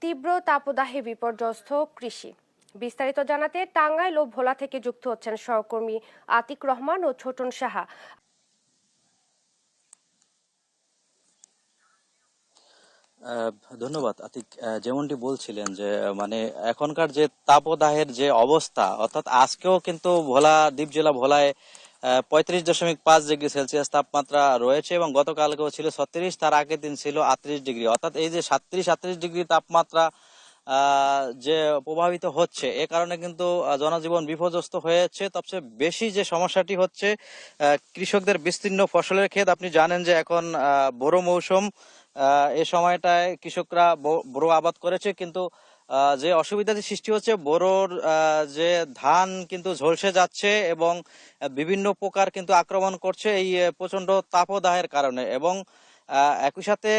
তীব্র তাপদাহে বিপর্যস্ত কৃষি। বিস্তারিত জানাতে টাঙ্গাইল ও ভোলা থেকে যুক্ত হচ্ছেন সহকর্মী আতিক রহমান ও ছোটন সাহা। ধন্যবাদ আতিক। যেমনটি বলছিলেন যে মানে এখনকার যে তাপদাহের যে অবস্থা, অর্থাৎ আজকেও কিন্তু ভোলা দ্বীপ জেলা ভোলায় 35.5 ডিগ্রি সেলসিয়াস তাপমাত্রা রয়েছে এবং গতকালকেও ছিল 36, তার আগের দিন ছিল 38 ডিগ্রি। অর্থাৎ এই যে 37-38 ডিগ্রি তাপমাত্রা যে প্রভাবিত হচ্ছে, এ কারণে কিন্তু জনজীবন বিপর্যস্ত হয়েছে। সবচেয়ে বেশি যে সমস্যাটি হচ্ছে কৃষকদের বিস্তীর্ণ ফসলের ক্ষেত। আপনি জানেন যে এখন বোরো মৌসুম, এই সময়টায় কৃষকরা বোরো আবাদ করেছে, কিন্তু যে অসুবিধাটি সৃষ্টি হচ্ছে, বোরোর যে ধান কিন্তু ঝলসে যাচ্ছে এবং বিভিন্ন পোকার কিন্তু আক্রমণ করছে এই প্রচন্ড তাপদাহের কারণে। এবং একই সাথে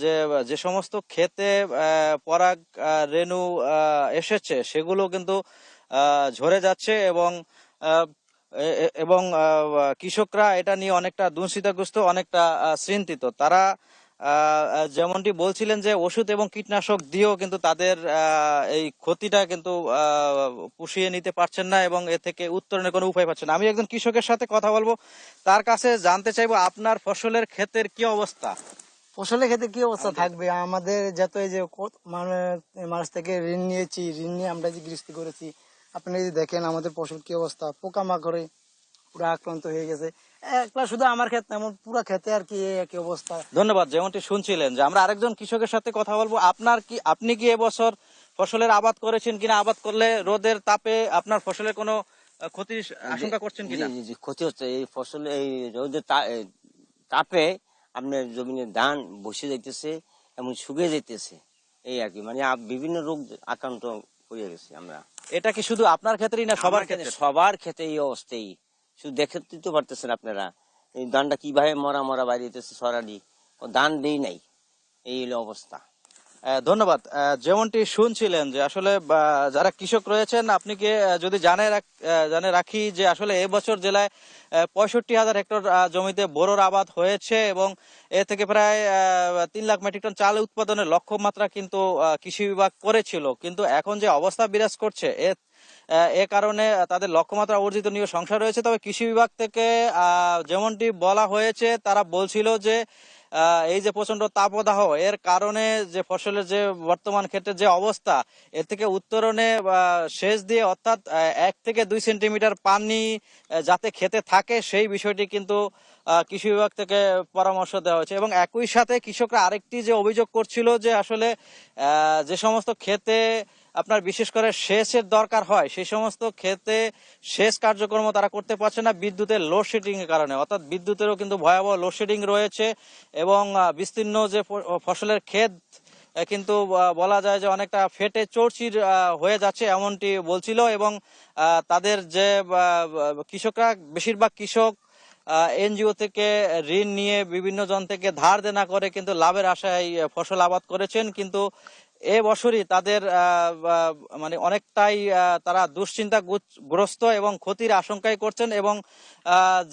যে যে সমস্ত ক্ষেতে পরাগ রেণু এসেছে সেগুলো কিন্তু ঝরে যাচ্ছে এবং আহ, এবং কৃষকরা এটা নিয়ে অনেকটা দুশ্চিন্তাগ্রস্ত, অনেকটা চিন্তিত। তারা যেমনটি বলছিলেন যে ওষুধ এবং কীটনাশক দিয়েও কিন্তু তাদের এই ক্ষতিটা কিন্তু পুষিয়ে নিতে পারছেন না এবং এ থেকে উত্তরণের কোনো উপায় পাচ্ছেন না। আমি একজন কৃষকের সাথে কথা বলবো, তার কাছে জানতে চাইবো আপনার ফসলের ক্ষেতের কি অবস্থা। ফসলের ক্ষেত্রে কি অবস্থা থাকবে আমাদের, যত এই যে মানে মানুষ থেকে ঋণ নিয়েছি, ঋণ নিয়ে আমরা যে গৃহস্থী করেছি, আপনি যদি দেখেন আমাদের ফসল কি অবস্থা, পোকামাকড়ে পুরো আক্রান্ত হয়ে গেছে। একটা শুধু আমার ক্ষেত এমন, পুরো ক্ষেতে আর কি একই অবস্থা। ধন্যবাদ। যেমনটি শুনছিলেন যে আমরা আরেকজন কৃষকের সাথে কথা বলবো। আপনি কি এবছর ফসলের আবাদ করেছেন কিনা, আবাদ করলে রোদের তাপে আপনার ফসলের কোনো ক্ষতির আশঙ্কা করছেন কিনা? জি জি, ক্ষতি হচ্ছে এই ফসলে, এই রোদের তাপে আপনার জমিনের ধান বসে যাইতেছে এবং শুকিয়ে যাইতেছে। এই আর কি, মানে বিভিন্ন রোগ আক্রান্ত হয়ে গেছে আমরা। এটা কি শুধু আপনার ক্ষেত্রেই না সবার ক্ষেত্রে? সবার ক্ষেত্রে এই অবস্থায়। শুধু দেখতে তো পারতেছেন আপনারা, এই ধানটা কিভাবে মরা মরা বাইরেছে সরালি, ধান দেই নাই, এই হলো অবস্থা। ধন্যবাদ। যেমনটি শুনছিলেন যে আসলে যারা কৃষক রয়েছেন, আপনি কি যদি জানে রাখি যে আসলে এবছর জেলায় 65,000 হেক্টর জমিতে বোরোর আবাদ হয়েছে এবং এ থেকে প্রায় 3 লাখ মেট্রিক টন চাল উৎপাদনের লক্ষ্যমাত্রা কিন্তু কৃষি বিভাগ করেছিল। কিন্তু এখন যে অবস্থা বিরাজ করছে, এ কারণে তাদের লক্ষ্যমাত্রা অর্জিত নিয়ে সংশয় রয়েছে। তবে কৃষি বিভাগ থেকে যেমনটি বলা হয়েছে, তারা বলছিল যে এই যে প্রচন্ড তাপদাহ, এর কারণে যে ফসলের যে বর্তমান ক্ষেত্রে যে অবস্থা, এর থেকে উত্তরণে সেচ দিয়ে, অর্থাৎ 1 থেকে 2 সেন্টিমিটার পানি যাতে খেতে থাকে, সেই বিষয়টি কিন্তু কৃষি বিভাগ থেকে পরামর্শ দেওয়া হয়েছে। এবং একই সাথে কৃষকরা আরেকটি যে অভিযোগ করছিল যে আসলে যে সমস্ত ক্ষেতে আপনার বিশেষ করে সেচের দরকার হয়, সেই সমস্ত ক্ষেতে সেচ কার্যক্রম তারা করতে পারছে না বিদ্যুতের লোডশেডিং এর কারণে। অর্থাৎ বিদ্যুতেরও কিন্তু ভয়াবহ লোডশেডিং রয়েছে এবং বিস্তীর্ণ যে ফসলের ক্ষেত কিন্তু বলা যায় যে অনেকটা ফেটে চৌচির হয়ে যাচ্ছে, এমনটি বলছিল। এবং তাদের যে কৃষকরা, বেশিরভাগ কৃষক এনজিও থেকে ঋণ নিয়ে বিভিন্ন জন থেকে ধার দেনা করে কিন্তু লাভের আশায় ফসল আবাদ করেছেন, কিন্তু এ বছরই তাদের মানে অনেকটাই তারা দুশ্চিন্তাগ্রস্ত এবং ক্ষতির আশঙ্কাই করছেন। এবং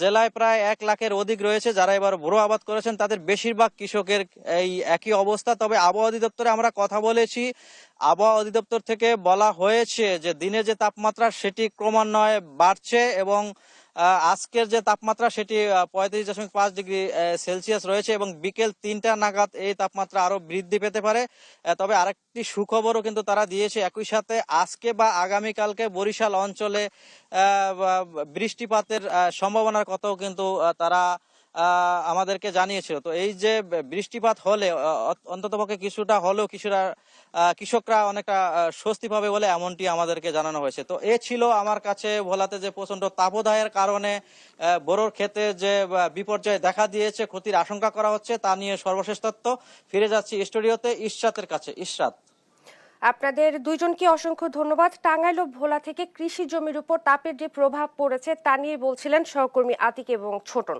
জেলায় প্রায় 1 লাখের অধিক রয়েছে যারা এবার বোরো আবাদ করেছেন, তাদের বেশিরভাগ কৃষকের এই একই অবস্থা। তবে আবহাওয়া অধিদপ্তরে আমরা কথা বলেছি, আবহাওয়া অধিদপ্তর থেকে বলা হয়েছে যে দিনে যে তাপমাত্রা সেটি ক্রমান্বয়ে বাড়ছে এবং আজকের যে তাপমাত্রা সেটি 35.5 ডিগ্রি সেলসিয়াস রয়েছে এবং বিকেল 3টা নাগাদ এই তাপমাত্রা আরো বৃদ্ধি পেতে পারে। তবে আরেকটি সুখবরও কিন্তু তারা দিয়েছে, একই সাথে আজকে বা আগামীকালকে বরিশাল অঞ্চলে বৃষ্টিপাতের সম্ভাবনার কথাও কিন্তু তারা আমাদেরকে জানিয়েছিল। তো এই যে বৃষ্টিপাত হলে অন্ততপক্ষে কিছুটা হলেও কৃষকরা অনেকটা স্বস্তি পাবে বলে এমনটি আমাদেরকে জানানো হয়েছে। তো এ ছিল আমার কাছে ভোলাতে যে প্রচন্ড তাপদাহের কারণে বোরোর ক্ষেতে যে বিপর্যয় দেখা দিয়েছে, ক্ষতির আশঙ্কা করা হচ্ছে, তা নিয়ে সর্বশেষ তথ্য। ফিরে যাচ্ছি স্টুডিওতে ইশরাতের কাছে। ইশরাত। আপনাদের দুইজনকে অসংখ্য ধন্যবাদ। টাঙ্গাইল ও ভোলা থেকে কৃষি জমির উপর তাপের যে প্রভাব পড়েছে তা নিয়ে বলছিলেন সহকর্মী আতিক এবং ছোটন।